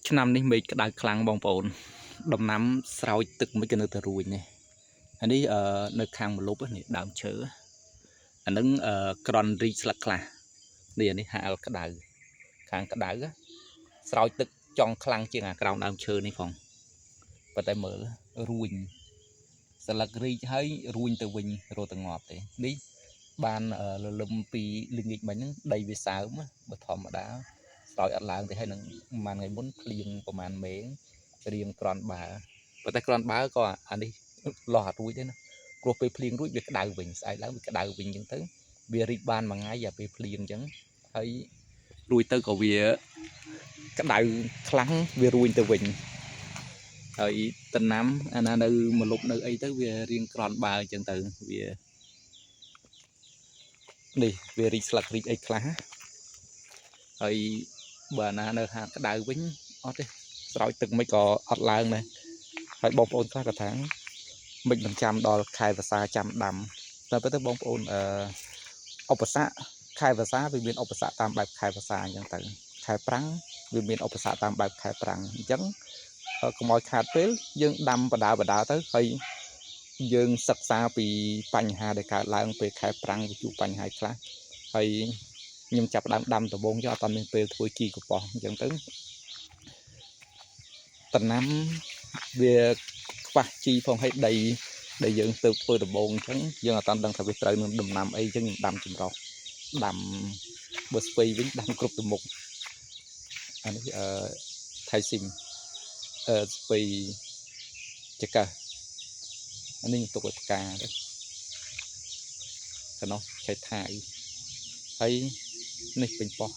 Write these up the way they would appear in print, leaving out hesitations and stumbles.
ឆ្នាំនេះមេឃក្តៅខ្លាំងបងប្អូនដំណាំស្រោចទឹកមិនក៏នៅតែរួញនេះអានេះនៅខាងម្លប់នេះដើមឈើអានឹងក្រន់រីកស្លឹកខ្លះនេះអានេះហាលក្តៅខាងក្តៅស្រោចទឹកចង់ខ្លាំងជាងអាក្រោមដើមឈើនេះផងប៉ុន្តែមើលរួញស្លឹករីកហើយរួញទៅវិញរត់ទៅងាប់ទេនេះបានលលឹមពីល្ងាចមិញហ្នឹងដីវាសើមបើធម្មតាស្រោចអត់ឡើងទេហើយនឹងប្រហែលថ្ងៃមុនភ្លៀងប្រហែលមេងរៀងក្រាន់បើប៉ុន្តែក្រាន់បើក៏អានេះលោះអត់រួចទេណាព្រោះពេលភ្លៀងរួចវាក្តៅវិញស្អែកឡើងវាក្តៅវិញអញ្ចឹងទៅវារីកបានមួយថ្ងៃអាពេលភ្លៀងអញ្ចឹងហើយរួចទៅក៏វាក្តៅខ្លាំងវារួញទៅវិញហើយតំណាំអាណានៅម្លប់នៅអីទៅវារៀងក្រាន់បើអញ្ចឹងទៅវានេះវារីកស្លឹករីកអីខ្លះហើយបើណានៅហាក្តៅវិញអត់ទេស្រោចទឹកមិនក៏អត់ឡើងដែរហើយបងប្អូនខ្លះក៏ថាមិនចាំដល់ខែវស្សាចាំដាំតែប៉ុន្តែបងប្អូនឧបសគ្គខែវស្សាវាមានឧបសគ្គតាមបែបខែវស្សាអញ្ចឹងទៅខែប្រាំងវាមានឧបសគ្គតាមបែបខែប្រាំងអញ្ចឹងកុំឲ្យខាតពេលយើងដាំបដាទៅហើយយើងសិក្សាពីបញ្ហាដែលកើតឡើងពេលខែប្រាំងវាជួបបញ្ហាខ្លះហើយខ្ញុំចាប់ដើមដាំដំបងយកអត់មានពេលធ្វើជីកប៉ុសអញ្ចឹងទៅតំណាំវាខ្វះជីផងឲ្យដីដែលយើងទៅធ្វើដំបងអញ្ចឹងយើងអត់ដឹងថាវាត្រូវនឹងដំណាំអីអញ្ចឹងខ្ញុំដាំចម្រោះដាំបើស្ពៃវិញដាំគ្រប់ទៅមុខអានេះថៃស៊ីមស្ពៃចកាអានេះទុកឲ្យផ្កាទៅកណោះឆៃថាយហើយនេះពេញប៉ោះ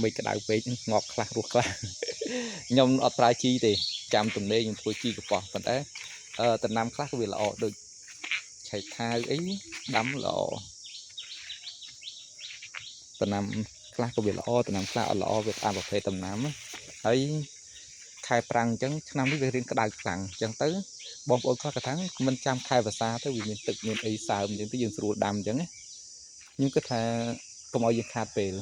មិនក្តៅពេកងាប់ខ្លះរស់ខ្លះខ្ញុំអត់ប្រើជីទេចាំទំនេរខ្ញុំធ្វើជីកប៉ោះប៉ុន្តែតំណាំខ្លះក៏វាល្អដូចឆៃថាយអីដាំល្អតំណាំខ្លះក៏វាល្អតំណាំខ្លះអត់ល្អវាតាមប្រភេទតំណាំហើយខែប្រាំងអញ្ចឹងឆ្នាំនេះវារៀងក្តៅខ្លាំងអញ្ចឹងទៅបងប្អូនខ្លះក៏ថាមិនចាំខែវស្សាទៅវាមានទឹកមានអីសើមអញ្ចឹងទៅយើងស្រួលដាំអញ្ចឹងខ្ញុំគិតថាកុំឲ្យយើងខាតពេល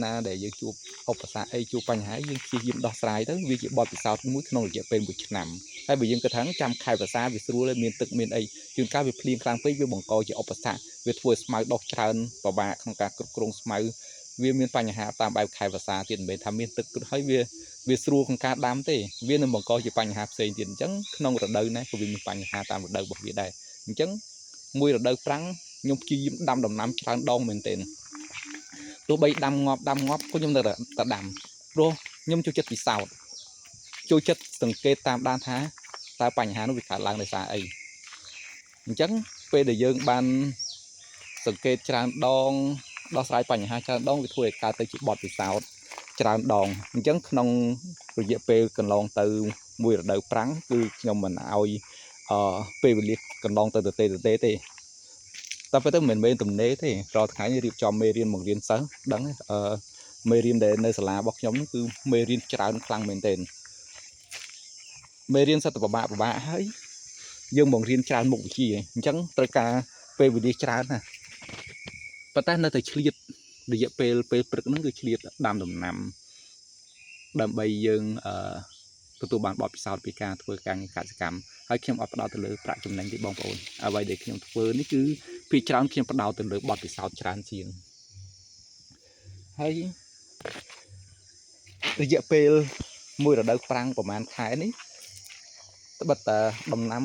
ណាដែលយើងជួបឧបសគ្គអីជួបបញ្ហាយើងព្យាយាមដោះស្រាយទៅវាជាបទពិសោធន៍មួយក្នុងរយៈពេល1ឆ្នាំហើយបើយើងគិតថាចាំខែវស្សាវាស្រួលមានទឹកមានអីជួនកាលវាភ្លៀងខ្លាំងពេកវាបង្កជាឧបសគ្គវាធ្វើឲ្យស្មៅដុះច្រើនពិបាកក្នុងការគ្រប់គ្រងស្មៅវាមានបញ្ហាតាមបែបខែវស្សាទៀតមិនមែនថាមានទឹកហើយវាស្រួលក្នុងការដាំទេវានឹងបង្កជាបញ្ហាផ្សេងទៀតអញ្ចឹងក្នុងរដូវណាក៏វាមានបញ្ហាតាមរដូវរបស់វាដែរអញ្ចឹងមួយរដូវប្រាំងខ្ញុំព្យាយាមដាំដំណាំច្រើនដងមែនទែនទោះបីដាំងាប់ក៏ខ្ញុំនៅតែដាំព្រោះខ្ញុំចូលចិត្តពិសោធន៍ចូលចិត្តសង្កេតតាមដានថាតើបញ្ហានោះវាកើតឡើងដោយសារអីអញ្ចឹងពេលដែលយើងបានសង្កេតច្រើនដងដោះស្រាយបញ្ហាច្រើនដងវាធ្វើឲ្យកើតទៅជាបទពិសោធន៍ច្រើនដងអញ្ចឹងក្នុងរយៈពេលកន្លងទៅមួយរដូវប្រាំងគឺខ្ញុំមិនឲ្យពេលវេលាកន្លងទៅទេតែប៉ុន្តែមិនមែនទំនេរទេរាល់ថ្ងៃរៀបចំមេរៀនមករៀនសិស្សដឹងមេរៀនដែលនៅសាលារបស់ខ្ញុំគឺមេរៀនច្រើនខ្លាំងមែនទែនមេរៀនសិតតែពិបាកហើយយើងមករៀនច្រើនមុខវិជ្ជាអញ្ចឹងត្រូវការពេលវេលាច្រើនណាប៉ុន្តែនៅតែឆ្លៀតរយៈពេលព្រឹកហ្នឹងគឺឆ្លៀតដាំដំណាំដើម្បីយើងទទួលបានបទពិសោធន៍ពីការធ្វើការងារកសិកម្មហើយខ្ញុំអត់ផ្ដោតទៅលើប្រាក់ចំណេញទេបងប្អូនអ្វីដែលខ្ញុំធ្វើនេះគឺពីច្រើនខ្ញុំផ្ដោតទៅលើបទពិសោធន៍ច្រើនជាងហើយរយៈពេលមួយរដូវប្រាំងប្រហែលខែនេះត្បិតតែដំណាំ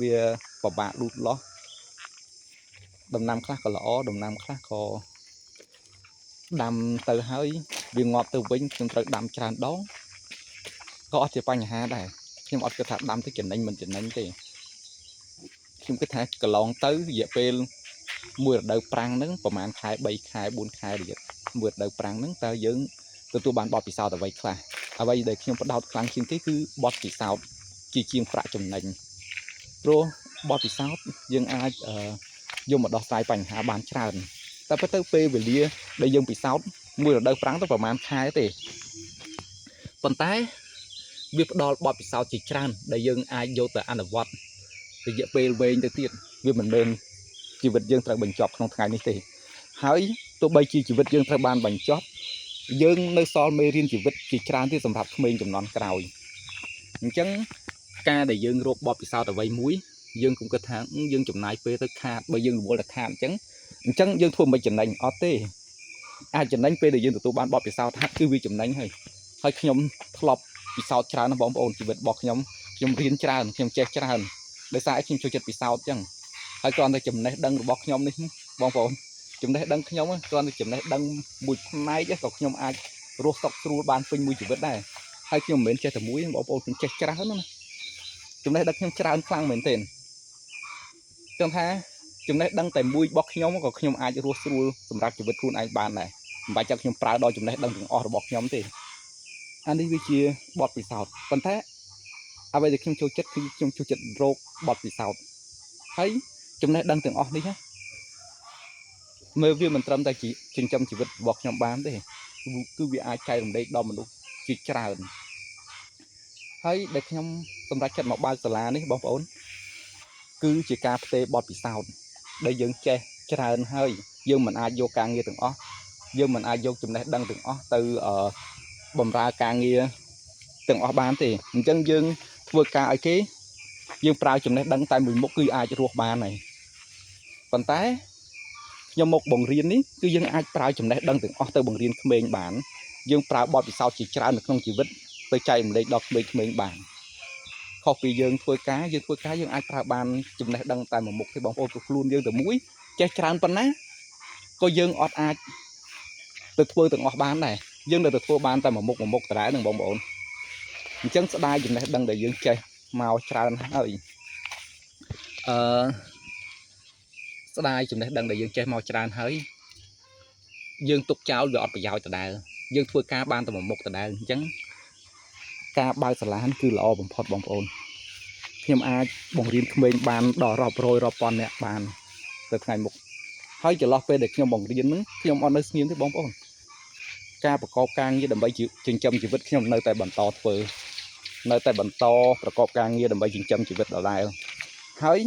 វាពិបាកលូតលាស់ដំណាំខ្លះក៏ល្អដំណាំខ្លះក៏ដាំទៅហើយវាងាប់ទៅវិញខ្ញុំត្រូវដាំច្រើនដងក៏អត់ជាបញ្ហាដែរខ្ញុំអត់គិតថាដាំទៅចំណេញមិនចំណេញទេខ្ញុំគិតថាកន្លងទៅរយៈពេលមួយរដូវប្រាំងហ្នឹងប្រហែលខែ3ខែ4ខែរយៈមួយរដូវប្រាំងហ្នឹងតើយើងទទួលបានបទពិសោធន៍អ្វីខ្លះអ្វីដែលខ្ញុំផ្ដោតខ្លាំងជាងគេគឺបទពិសោធន៍ជាងប្រាក់ចំណេញព្រោះបទពិសោធន៍យើងអាចយកមកដោះស្រាយបញ្ហាបានច្រើនតែប៉ុន្តែពេលវេលាដែលយើងពិសោធន៍មួយរដូវប្រាំងទៅប្រហែលខែទេប៉ុន្តែវាផ្ដល់បទពិសោធន៍ជាច្រើនដែលយើងអាចយកទៅអនុវត្តរយៈពេលវែងទៅទៀតវាមិនមែនជីវិតយើងត្រូវបញ្ចប់ក្នុងថ្ងៃនេះទេហើយទោះបីជាជីវិតយើងត្រូវបានបញ្ចប់ dương nơi so mê riêng chỉ vứt chỉ tràn thì sầm rạp mình chấm nón cào chẳng ca để dương rộp bọt sao tại vây muối dương cũng có tháng dương chấm nái phê tới khát bởi dương mua là khát chẳng dương thua mấy chấm nành ót tê ai chấm nành phê để dương tụi ban bọt sao thắt cứ vi chấm nành hơi nhom flop sao tràn nó bóng ồn chỉ vứt bọt nhom riêng tràn nhom che tràn để sai nhom cho chật sao chẳng hơi còn thì chấm này đăng bọt nhom đi bóng ồn chấm này đăng nhom còn thì chấm này đăng bụi máy chứ còn nhom ai rô sọc rô ban phình mùi chỉ vứt đây hai nhom mến che thử muối bóng ồn cũng che tràn nữa chấm này đăng nhom tràn phăng mến tiền trong ha chấm này đăng tại mùi bọt nhom còn nhom ai rô rô sầm rạp chỉ vứt khuôn ai bàn này và chắc nhom prao đo chấm này đăng từng ở bọt nhom thì anh đi với chia bọt bị sào còn thế à bây giờ khi cho chất khi trong cho chất rô bọt bị sào thấy chấm này đăng từng ở đi ha mơ viên mình trâm ta chỉ chừng trăm chỉ vật bọt nhom bán thế cứ bị ai chay làm đây đo mình lúc chỉ tràn thấy để nhom tầm ra chất một bao sả lá đấy bọt ổn cứ chỉ cà phê bọt bị sào đây dương che tràn hơi dương mình ai vô càng nghe từng ó dương mình ai vô chấm này đăng từng ó từ ở bầm ra càng nghe từng ở bán thì chân dương vừa ca ở kế dương prao chấm này đăng tay 11 cứ ai cho ruột bán này còn té nhưng một bồng riêng ní cứ dương ai prao chấm này đăng từng ở từ bồng riêng mình bán dương prao bọt vì sao chỉ trao được không chỉ vứt tôi chạy mình đây đọc mình bán kho vì dương phơi cá dương ai prao bán chấm này đăng tay 11 cái bóng ô luôn dương từ mũi che tràn phần ná có dương ọt ai từ phơi từng ở bán này dương được phơi bán tay 11 tại đừng bóng ổn chân sẽ đai chừng này đăng để dương chơi màu tràn hơi sẽ đai chừng này đăng để dương chơi màu tràn hơi dương tục cháo gọt và dao từ đài dương thua cá ban từ một từ đài chẳng cá bao sả lá cứ là bông phật bông ôn nhưng ai bông riêng mình bàn đỏ rọp rồi rọp con nè bàn từ ngày một hơi chỉ lo phê để khi bông riêng nữa khi ông nơi nghiêng thì bông ôn cá và co càng như đầm bay chịu chừng châm chỉ vứt khi nơi tại bàn to phơi nơi tại bản toประกอบการងារដើម្បីចិញ្ចឹមជីវិតដដែលហើយ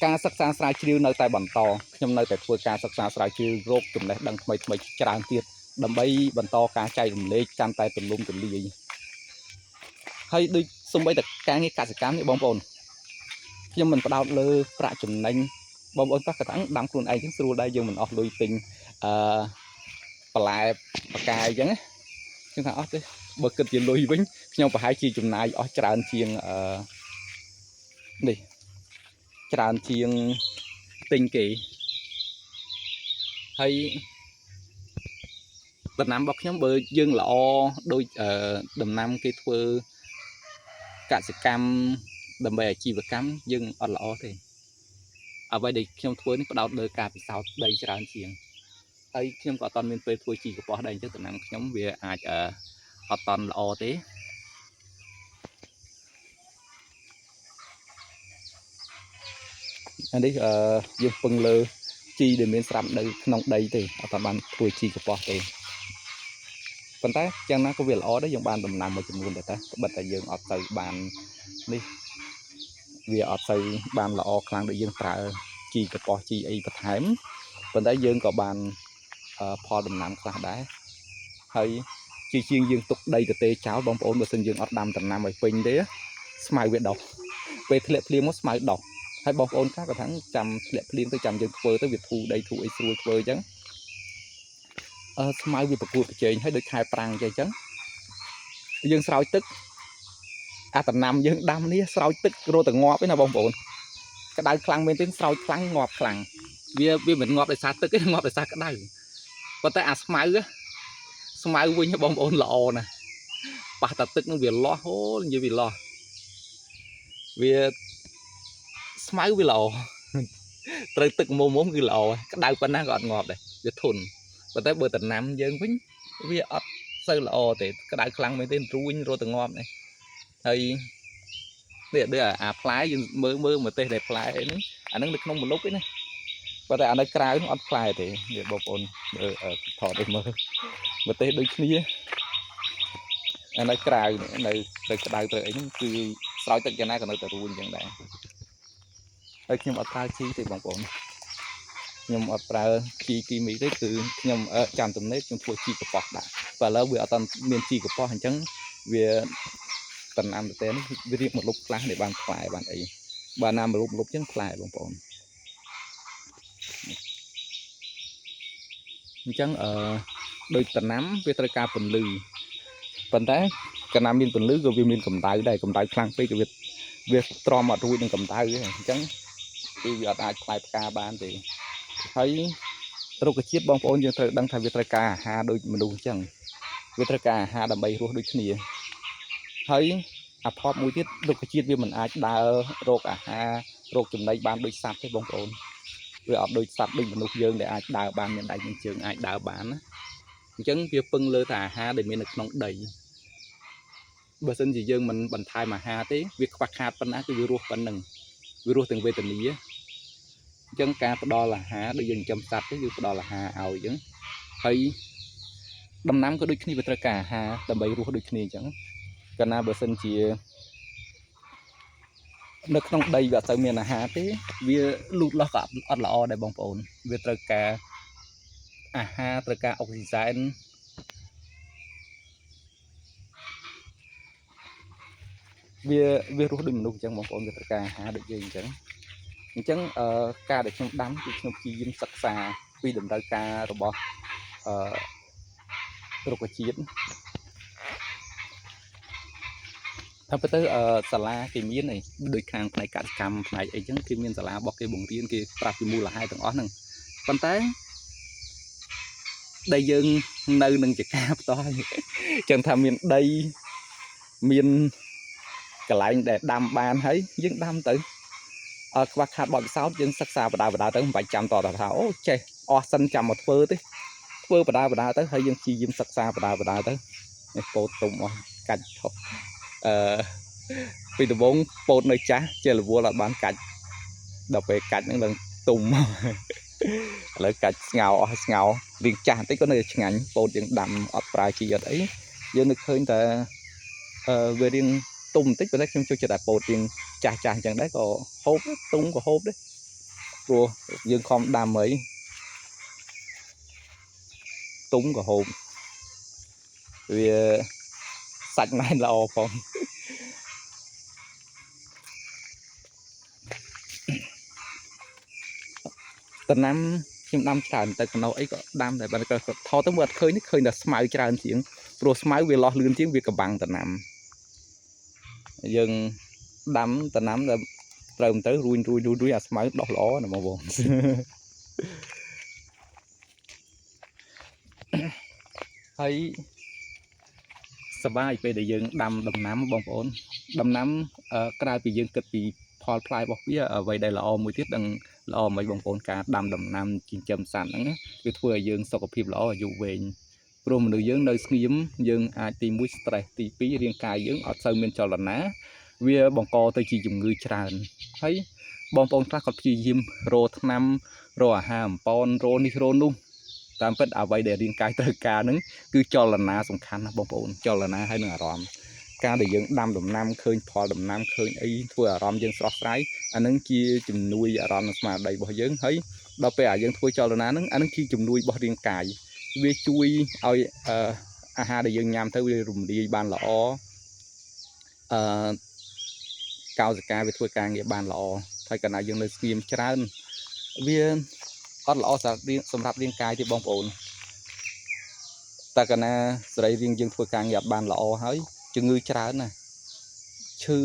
ការសិក្សាស្រាវជ្រាវនៅតែបន្តខ្ញុំនៅតែធ្វើការសិក្សាស្រាវជ្រាវរកចំណេះដឹងថ្មីច្រើនទៀតដើម្បីបន្តការចែករំលែកកាន់តែទូលំទូលាយហើយដូចសូម្បីតែការងារកសិកម្មនេះបងប្អូនខ្ញុំមិនផ្ដោតលើប្រាក់ចំណេញបងប្អូនខ្លះក៏ថាដាំខ្លួនឯងចឹងស្រួលដែរយើងមិនអស់លុយទិញបន្លែបកាយចឹងណាខ្ញុំថាអត់ទេបើគិតជាលុយវិញខ្ញុំប្រហែលជាចំណាយអស់ច្រើនជាងនេះច្រើនជាងទិញគេហើយដំណាំរបស់ខ្ញុំបើយើងល្អដូចដំណាំគេធ្វើកសិកម្មដើម្បីអាជីវកម្មយើងអត់ល្អទេអ្វីដែលខ្ញុំធ្វើនេះផ្ដោតលើការពិសោធន៍ដីច្រើនជាងហើយខ្ញុំក៏អត់មានពេលធ្វើជីកប៉ុស្តិ៍ដែរអញ្ចឹងដំណាំខ្ញុំវាអាចអត់តន់ល្អទេអានេះយើងពឹងលើជីដែលមានស្រាប់នៅក្នុងដីទេអត់បានធ្វើជីកប៉ុស្តិ៍ទេប៉ុន្តែយ៉ាងណាក៏វាល្អដែរយើងបានដំណាំមួយចំនួនដែរតែត្បិតតែយើងអត់ទៅបាននេះវាអត់ទៅបានល្អខ្លាំងដូចយើងប្រើជីកប៉ុស្តិ៍ជីអីបន្ថែមប៉ុន្តែយើងក៏បានផលដំណាំខ្លះដែរហើយជាងយើងទុកដីទៅទេចោលបងប្អូនបើសិនយើងអត់ដាំដំណាំឲ្យពេញទេស្មៅវាដុះពេលធ្លាក់ភ្លៀងមកស្មៅដុះហើយបងប្អូនខ្លះក៏ថាចាំធ្លាក់ភ្លៀងទៅចាំយើងធ្វើទៅវាធូរដីធូរអីស្រួលធ្វើអញ្ចឹងស្មៅវាប្រកួតប្រជែងហើយដូចខែប្រាំងអញ្ចឹងយើងស្រោចទឹកអាដំណាំយើងដាំនេះស្រោចទឹករត់តែងាប់ឯណាបងប្អូនក្តៅខ្លាំងមែនទេស្រោចខ្លាំងងាប់ខ្លាំងវាមិនងាប់ដោយសារទឹកទេងាប់ដោយសារក្តៅប៉ុន្តែអាស្មៅវិញបងប្អូនល្អណាស់ប៉ះតែទឹកនឹងវាលាស់អូនិយាយវាលាស់វាស្មៅវាល្អត្រូវទឹកមុំគឺល្អក្តៅប៉ុណ្ណាក៏អត់ងាប់ដែរវាធន់ប៉ុន្តែបើដំណាំយើងវិញវាអត់សូវល្អទេក្តៅខ្លាំងមែនទេរួញរត់ទៅងាប់នេះហើយនេះដូចអាផ្លែយើងមើលមកទេសដែលផ្លែហ្នឹងអាហ្នឹងនៅក្នុងម្លប់ឯណាប៉ុន្តែអានៅក្រៅហ្នឹងអត់ផ្លែទេវាបងប្អូនមើលថតទៅមើលមកទេសដូចគ្នាអានៅក្រៅនៅទៅក្តៅទៅអីហ្នឹងគឺស្រោចទឹកយ៉ាងណាក៏នៅតែរួញយ៉ាងដែរហើយខ្ញុំអត់ប្រើជីទេបងប្អូន ខ្ញុំអត់ប្រើជីគីមីទេគឺខ្ញុំចាំទំនេរខ្ញុំធ្វើជីកប៉ោះដាក់បើឥឡូវវាអត់តាន់មានជីកប៉ោះអញ្ចឹងវាតំណាំទៅនេះវារៀបមកលុបខ្លះđểបានផ្លែបានអីបើណាមកលុបចឹងផ្លែបងប្អូនអញ្ចឹងដោយតំណាំវាត្រូវការពន្លឺប៉ុន្តែកាលណាមានពន្លឺក៏វាមានកម្ដៅដែរកម្ដៅខ្លាំងពេកក៏វាទ្រាំអត់រួចនឹងកម្ដៅទេអញ្ចឹងគឺវាអត់អាចផ្លែផ្កាបានទេហើយរុក្ខជាតិបងប្អូនយើងត្រូវដឹងថាវាត្រូវការអាហារដូចមនុស្សអញ្ចឹងវាត្រូវការអាហារដើម្បីរស់ដូចគ្នាហើយអាផតមួយទៀតរុក្ខជាតិវាមិនអាចដើររកអាហាររកចំណីបានដូចសត្វទេបងប្អូនវាអត់ដូចសត្វដូចមនុស្សយើងដែលអាចដើរបានមានដៃមានជើងអាចដើរបានណាអញ្ចឹងវាពឹងលើតែអាហារដែលមាននៅក្នុងដីបើសិនជាយើងមិនបន្ថែមអាហារទេវាខ្វះខាតប៉ុណ្ណាគឺវារស់ប៉ុណ្ណឹងវារស់ទាំងវេទនាអញ្ចឹងការផ្ដល់អាហារដូចយើងចិញ្ចឹមសត្វទេគឺផ្ដល់អាហារឲ្យអញ្ចឹងហើយដំណាំក៏ដូចគ្នាវាត្រូវការអាហារដើម្បីរស់ដូចគ្នាអញ្ចឹងកាលណាបើសិនជានៅក្នុងដីវាអត់ទៅមានអាហារទេវាលូតលាស់ក៏អត់ល្អដែរបងប្អូនវាត្រូវការអាហារត្រូវការអុកស៊ីសែនវារស់ដូចមនុស្សអញ្ចឹងបងប្អូនវាត្រូវការអាហារដូចយើងអញ្ចឹងការដែលខ្ញុំដាំគឺខ្ញុំព្យាយាមសិក្សាពីតម្រូវការរបស់រុក្ខជាតិថាទៅសាលាគេមានអីដូចខាងផ្នែកកសិកម្មផ្នែកអីចឹងគេមានសាលារបស់គេបង្រៀនគេប្រាប់ពីមូលហេតុទាំងអស់ហ្នឹងប៉ុន្តែដែលយើងនៅនឹងចកាផ្ទាល់ចឹងថាមានដីមានកន្លែងដែលដាំបានហើយយើងដាំទៅខ្វះខាតបទពិសោធន៍យើងសិក្សាបដាទៅមិនបាច់ចាំតថាអូចេះអស់សិនចាំមកធ្វើទេធ្វើបដាទៅហើយយើងព្យាយាមសិក្សាបដាទៅនេះពោតទុំអស់កាច់ថប់ពីដំបូងពោតនៅចាស់ជារវល់អត់បានកាច់ដល់ពេលកាច់ហ្នឹងឡើងទុំឥឡូវកាច់ស្ងោអស់ស្ងោរៀងចាស់បន្តិចក៏នៅឆ្ងាញ់ពោតយើងដាំអត់ប្រើជីអត់អីយើងនឹកឃើញតែវារៀងទុំបន្តិចប៉ុន្តែខ្ញុំចូលចិត្តតែពោតរៀងចាស់អញ្ចឹងដែរក៏ហូបទុំក៏ហូបដែរព្រោះយើងខំដាំអីទុំក៏ហូបវាសាច់ណែនល្អផងតំណាំខ្ញុំដាំច្រើនតែកណោអីក៏ដាំតែបើក៏ថតទៅមើលអត់ឃើញនេះឃើញតែស្មៅច្រើនជាងព្រោះស្មៅវាលាស់លឿនជាងវាកំបាំងតំណាំយើងដាំតំណាំទៅទៅរួយអាស្មៅដោះល្អណាបងប្អូនហើយសប្បាយពេលដែលយើងដាំដំណាំបងប្អូនដំណាំក្រៅពីយើងគិតពីផលផ្លែរបស់វាអ្វីដែលល្អមួយទៀតដឹងល្អមិនបងប្អូនការដាំដំណាំចិញ្ចឹមសត្វហ្នឹងវាធ្វើឲ្យយើងសុខភាពល្អអាយុវែងព្រោះមនុស្សយើងនៅស្ងៀមយើងអាចទី1 stress ទី2រាងកាយយើងអត់សូវមានចលនាវាបង្កទៅជាជំងឺច្រើនហើយបងប្អូនខ្លះគាត់ព្យាយាមរកថ្នាំរកអាហារអំប៉នរកនេះរកនោះតាមពិតអ្វីដែលរាងកាយត្រូវការហ្នឹងគឺចលនាសំខាន់ណាបងប្អូនចលនាហើយនឹងអារម្មណ៍ការដែលយើងដាំដំណាំឃើញផលដំណាំឃើញអីធ្វើអារម្មណ៍យើងស្រស់ស្រាយអានឹងជាជំនួយអារម្មណ៍ស្មារតីរបស់យើងហើយដល់ពេលយើងធ្វើចលនាហ្នឹងអានឹងជាជំនួយរបស់រាងកាយវាជួយឲ្យអាហារដែលយើងញ៉ាំទៅវារំលាយបានល្អកោសិកាវាធ្វើការងារបានល្អហើយកាលណាយើងនៅស្ងៀមច្រើនវាអត់ល្អសម្រាប់រាងកាយទេបងប្អូនតែកាលណាសរីរាង្គយើងធ្វើការងារអត់បានល្អហើយជំងឺច្រើនណាឈឺ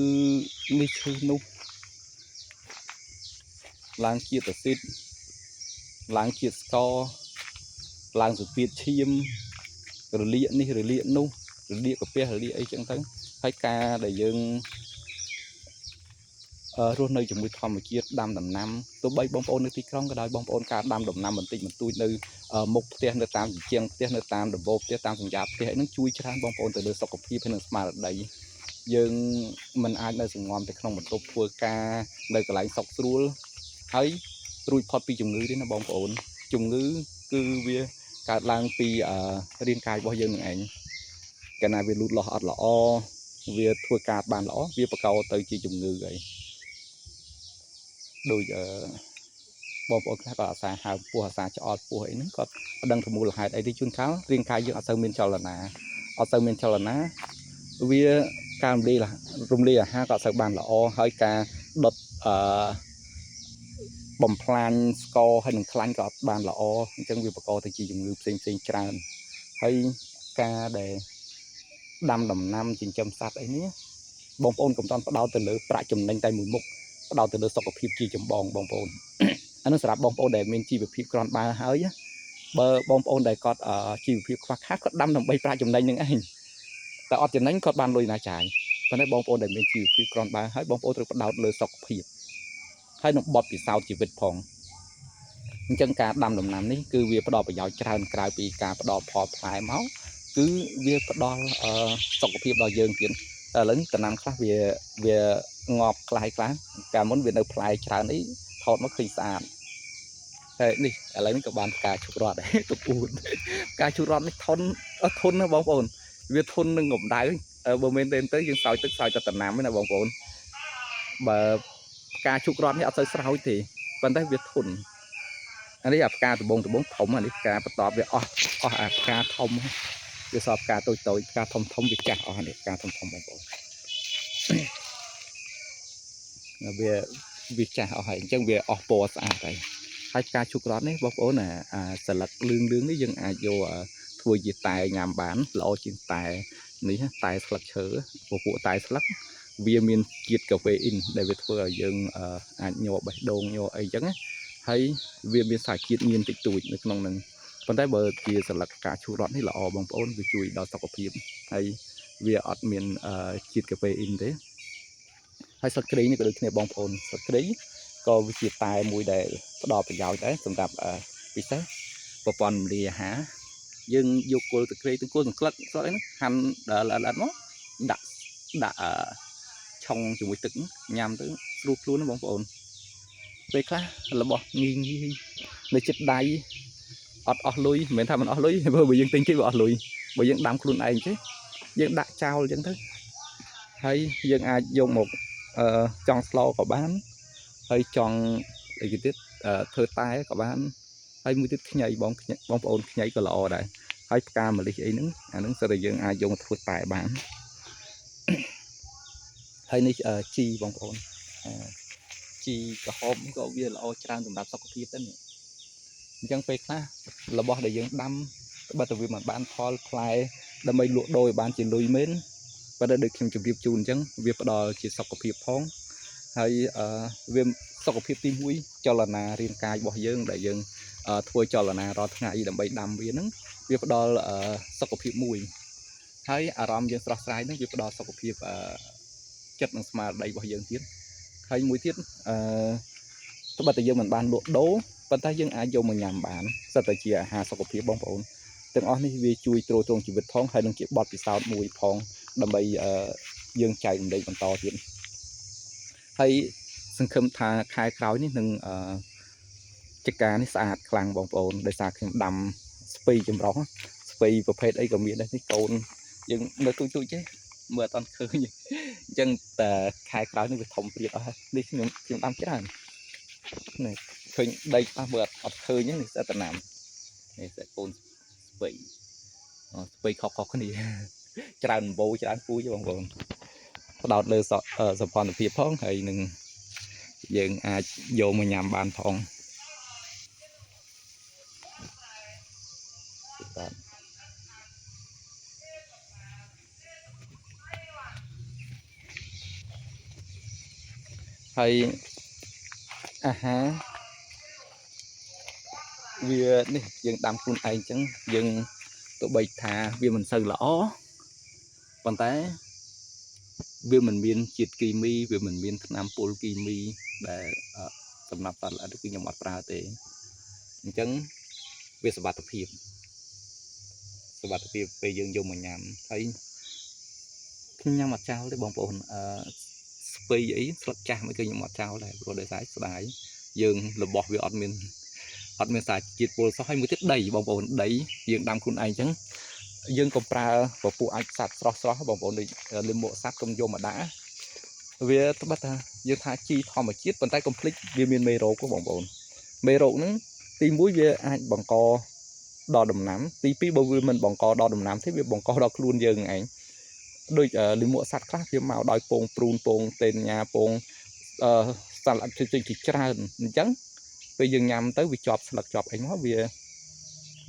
នេះឈឺនោះឡើងជាតិអាស៊ីតឡើងជាតិស្ករឡើងសម្ពាធឈាមរលាកនេះរលាកនោះរលាកកាពះរលាកអីចឹងទៅហើយការដែលយើងរស់នៅជាមួយធម្មជាតិដាំដំណាំទោះបីបងប្អូននៅទីក្រុងក៏ដោយបងប្អូនការដាំដំណាំបន្តិចបន្តួចនៅមុខផ្ទះនៅតាមជញ្ជាំងផ្ទះនៅតាមដំបូលផ្ទះតាមសញ្ញាផ្ទះអីហ្នឹងជួយច្រើនបងប្អូនទៅលើសុខភាពហើយនិងស្មារតីយើងមិនអាចនៅសង្ងំទៅក្នុងបន្ទប់ធ្វើការនៅកន្លែងសុខស្រួលហើយរួចផុតពីជំងឺទេណាបងប្អូនជំងឺគឺវាកើតឡើងពីរាងកាយរបស់យើងនឹងឯងកាលណាវាលូតលាស់អត់ល្អវាធ្វើការបានល្អវាបង្កទៅជាជំងឺអីដូច បងប្អូនខ្លះក៏អាសាហើពោះអាសាឆ្អល់ពោះអីហ្នឹងគាត់ដឹងពីមូលហេតុអីទីជួនកាលរាងកាយយើងអត់សូវមានចលនាវាការរំលាយអាហារក៏អត់សូវបានល្អហើយការដុតបំផ្លាញស្ករហើយនឹងខ្លាញ់ក៏អត់បានល្អអញ្ចឹងវាបង្កទៅជាជំងឺផ្សេងច្រើនហើយការដែលដាំដំណាំចិញ្ចឹមសត្វអីនេះបងប្អូនកុំតន់ផ្ដោតទៅលើប្រាក់ចំណេញតែមួយមុខផ្ដោតទៅលើសុខភាពជាចម្បងបងប្អូនអានោះសម្រាប់បងប្អូនដែលមានជីវភាពក្រាន់បើហើយបើបងប្អូនដែលគាត់ជីវភាពខ្វះខាតគាត់ដាំដើម្បីប្រាក់ចំណេញនឹងឯងតែអត់ចំណេញគាត់បានលុយណាចាយប៉ុន្តែបងប្អូនដែលមានជីវភាពក្រាន់បើហើយបងប្អូនត្រូវផ្ដោតលើសុខភាពហើយនឹងបទពិសោធន៍ជីវិតផងអញ្ចឹងការដាំដំណាំនេះគឺវាផ្ដល់ប្រយោជន៍ច្រើនក្រៅពីការផ្ដល់ផលផ្លែមកគឺវាផ្ដល់សុខភាពដល់យើងទៀតតែឥឡូវនេះដំណាំខ្លះវាងាប់ខ្លះកាលមុនវានៅផ្លែច្រើនអីថតមកឃើញស្អាតហើយនេះឥឡូវនេះក៏បានការជុករត់ដែរទុកអ៊ូតការជុករត់នេះធន់ណាបងប្អូនវាធន់នឹងកម្ដៅបើមិនទេទៅយើងស្រោចទឹកស្រោចតែដំណាំទេណាបងប្អូនបើការជុករត់នេះអត់សូវស្រោចទេប៉ុន្តែវាធន់អានេះផ្កាដបងធំអានេះផ្កាបន្ទាប់វាអស់អាផ្កាធំវាសល់ផ្កាតូចផ្កាធំវាចាស់អស់នេះផ្កាធំបងប្អូនវាចាស់អស់ហើយអញ្ចឹងវាអស់ពណ៌ស្អាតហើយផ្កាជុករត់នេះបងប្អូនអាស្លឹកលឿងនេះយើងអាចយកធ្វើជាតែញ៉ាំបានល្អជាងតែនេះតែស្លឹកឈើពួកតែស្លឹកវាមានជាតិកាហ្វេអ៊ីនដែលវាធ្វើឲ្យយើងអាចញ័របេះដូងញ័រអីចឹងហើយវាមានសារជាតិញៀនតិចតួចនៅក្នុងនឹងប៉ុន្តែបើជាស្លឹកផ្កាជុករត់នេះល្អបងប្អូនវាជួយដល់សុខភាពហើយវាអត់មានជាតិកាហ្វេអ៊ីនទេហើយស្លឹកគ្រៃនេះក៏ដូចគ្នាបងប្អូនស្លឹកគ្រៃក៏វាជាតែមួយដែលផ្ដល់ប្រយោជន៍ដែរសម្រាប់ពិសេសប្រព័ន្ធរំលាយអាហារយើងយកគល់ទឹកគ្រៃទៅគល់សង្ក្លឹកស្អីហ្នឹងហាន់ល្អិតមកដាក់ឆុងជាមួយទឹកញ៉ាំទៅស្រួលខ្លួនណាបងប្អូនពេលខ្លះរបស់ងាយនៅចិត្តដៃអត់អស់លុយមិនមែនថាមិនអស់លុយបើយើងទិញគេវាអស់លុយបើយើងដាំខ្លួនឯងទេយើងដាក់ចោលអញ្ចឹងទៅហើយយើងអាចយកមកចង់ស្លក៏បានហើយចង់អីគេទៀតធ្វើតែក៏បានហើយមួយទៀតខ្ញីបងប្អូនខ្ញីក៏ល្អដែរហើយផ្កាម្លិះអីហ្នឹងអាហ្នឹងសិតតែយើងអាចយកមកធ្វើតែបានហើយនេះជីបងប្អូនជីក្រហមក៏វាល្អច្រើនសម្រាប់សុខភាពដែរអញ្ចឹងពេលខ្លះរបស់ដែលយើងដាំបើតែវាមិនបានផលផ្លែដើម្បីលក់ដូរឲ្យបានជាលុយមែនបើតែដូចខ្ញុំជម្រាបជូនអញ្ចឹងវាផ្ដល់ជាសុខភាពផងហើយវាសុខភាពទី1ចលនារាងកាយរបស់យើងដែលយើងធ្វើចលនារាល់ថ្ងៃដើម្បីដាំវាហ្នឹងវាផ្ដល់សុខភាពមួយហើយអារម្មណ៍យើងស្រស់ស្រាយហ្នឹងវាផ្ដល់សុខភាពចិត្តនិងស្មារតីរបស់យើងទៀតហើយមួយទៀតត្បិតតែយើងមិនបានលក់ដូរប៉ុន្តែយើងអាចយកមកញ៉ាំបានសិតតែជាអាហារសុខភាពបងប្អូនទាំងអស់នេះវាជួយទ្រទ្រង់ជីវិតផងហើយនឹងជាបទពិសោធន៍មួយផងដើម្បីយើងចែករំលែកបន្តទៀតហើយសង្ឃឹមថាខែក្រោយនេះនឹងកិច្ចការនេះស្អាតខ្លាំងបងប្អូនដោយសារខ្ញុំដាំស្ពៃចម្រុះស្ពៃប្រភេទអីក៏មានដែរនេះកូនយើងនៅទូចទេមើលអត់ឃើញអញ្ចឹងតែខែក្រោយនេះវាធំព្រាតអស់ហើយនេះខ្ញុំដាំច្រើននេះឃើញដីខ្លះមើលអត់ឃើញទេនេះស្អាតតំណាំនេះស្អាតកូនស្ពៃខុសគ្នាច្រើនបោច្រើនពូជបងប្អូនផ្ដោតលើសម្ព័ន្ធភាពផងហើយនឹងយើងអាចយកមកញ៉ាំបានផងបាទហើយអាហារវានេះយើងដាំខ្លួនឯងអញ្ចឹងយើងទោះបីថាវាមិនសូវល្អប៉ុន្តែវាមិនមានជាតិគីមីវាមិនមានថ្នាំពុលគីមីដែលសម្រាប់សត្វល្អិតគឺខ្ញុំអត់ប្រើទេអញ្ចឹងវាសុវត្ថិភាពពេលយើងយកមកញ៉ាំហើយខ្ញុំញ៉ាំអត់ចោលទេបងប្អូនស្ពៃអីស្លឹកចាស់មិនឃើញខ្ញុំអត់ចោលដែរព្រោះដោយសារស្ដាយយើងរបស់វាអត់មានសារជាតិពុលសោះហើយមួយទៀតដីបងប្អូនដីយើងដាំខ្លួនឯងអញ្ចឹងយើងក៏ប្រើពពួកអាចសត្វស្រស់បងប្អូនដូចលាមកសត្វកុំយកមកដាក់វាត្បិតថាយើងថាជីធម្មជាតិប៉ុន្តែកុំភ្លេចវាមានមេរោគបងប្អូន mấy rộng nữa tìm mũi về ai bằng co đo đầm nắm tí pi bao nhiêu mình bằng co đo đầm nắm thế việc bằng co đo luôn dừng ảnh đôi lý mộ sạt khác phía màu đòi pong prun pong tên nhà pong sạt lại trên chỉ tràn trắng bây giờ nhằm tới việc chọp anh nói về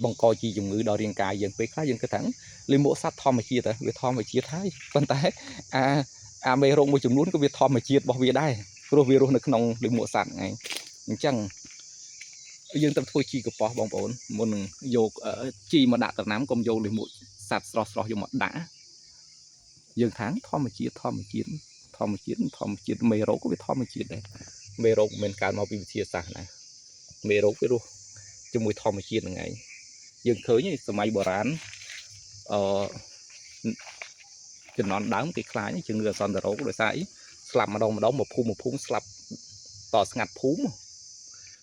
bằng co chỉ dùng ngữ đo riêng cài dừng với khác dừng cái thẳng lý mộ sạt thom mà chia tới việc thom mà chia thái con tay mấy rộng một chừng luôn có việc thom mà chia bỏ về đây rồi về rồi nó nòng lý mộ sạt này chẳng dương tập thôi chi của bò bong bồn một vô chi mà đã tập nám công vô liền một sạt sọt vô một đã dương tháng thom mà chiến mê rấu có biết thom mà chiến đấy mê rấu mình càng mau bị chia sẻ này mê rấu cái luôn cho mùi thom mà chiến là ngày dương khởi như sớm mai bờ rán cho nó đáng cái khai như chừng người son rấu rồi sai slap mà đâu một phun slap tỏ ngặt phú mà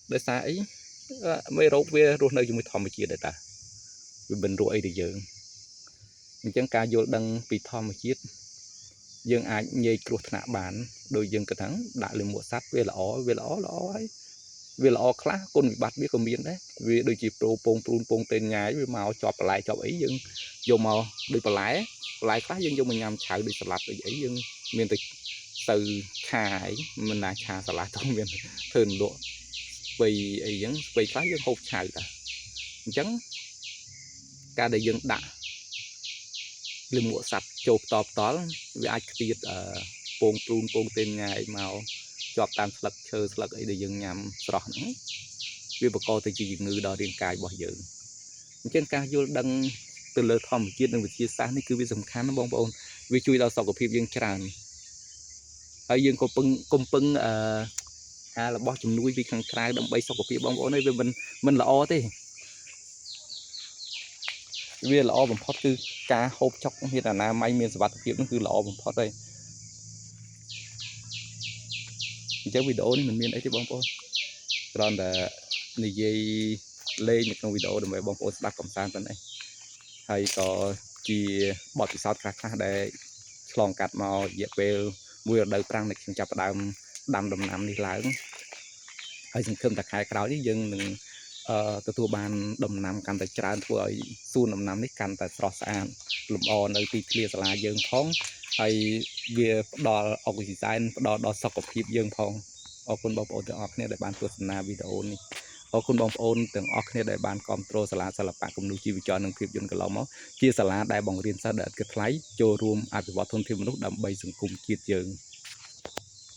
để sai mấy rốt về rồi nơi chúng mình thò mà chia để ta vì bình rủi thì dường mình chẳng ca vô đăng bị thò mà chết dương ai nhây cột nạ bản đôi dương cái thắng đại lên mùa sắt về là ấy về là khác con bị bắt biết còn miếng đấy vì đôi chỉ pro pong tên nhái với màu chọp lại chọp ấy dương vô màu đi lại khác dương vô mình nhằm chạy đi sạt được ấy dương miền từ khai mình là trà sạt lại trong miền thường độ vì ấy vẫn vì khá dân hộp chạy cả chẳng cả để dân đã lên mùa sạch chộp tọp tó vì ai tiết pong tên ngày màu chọp tan sạc chơi sạc ấy để dân nhằm sọt nữa vì bà cô thì chỉ ngư đo riêng cài bỏ dự trên ca vô đăng từ lời thòm chia đừng chia sáng này cứ vì dòng khá nó bong bồn vì chui đào sọc của phim dân tràn ở dân có pưng là bao chùm nuôi vì khăn khai đâm bay sau của phía bóng bóng này về mình là o thế vì là o bằng phốt cứ cá hộp chọc hiện là na may miền sạt phía nó cứ là o bằng phốt đây chắc video này mình miền ấy thì bóng bóng còn là này dây lên những trong video để mấy bóng bóng đặt cộng sản này hay có chỉ bọt thì sao khác để lòng cắt màu dẹp về mùi ở đây prang này chập đầm đầm nằm đi lại ở trong cơm đặc hai cái đó dân đừng từ thua ban đầm nằm càng tại tràn thua su đầm nằm đấy càng tại sọt sàn lùm o nơi tì clear là dân phong hay về đò ở cái design đò sọc của phim dân phong ở con bông ôn từng óc này để ban tuột na video này ở con bông ôn từng óc này để ban control sala bạn cùng nuôi chi vì cho năng phim dân cái lò máu chia sala đại bằng riêng sa đợt cái lấy cho room ai bị bỏ thôn phim lúc đầm bay dừng cùng chia dân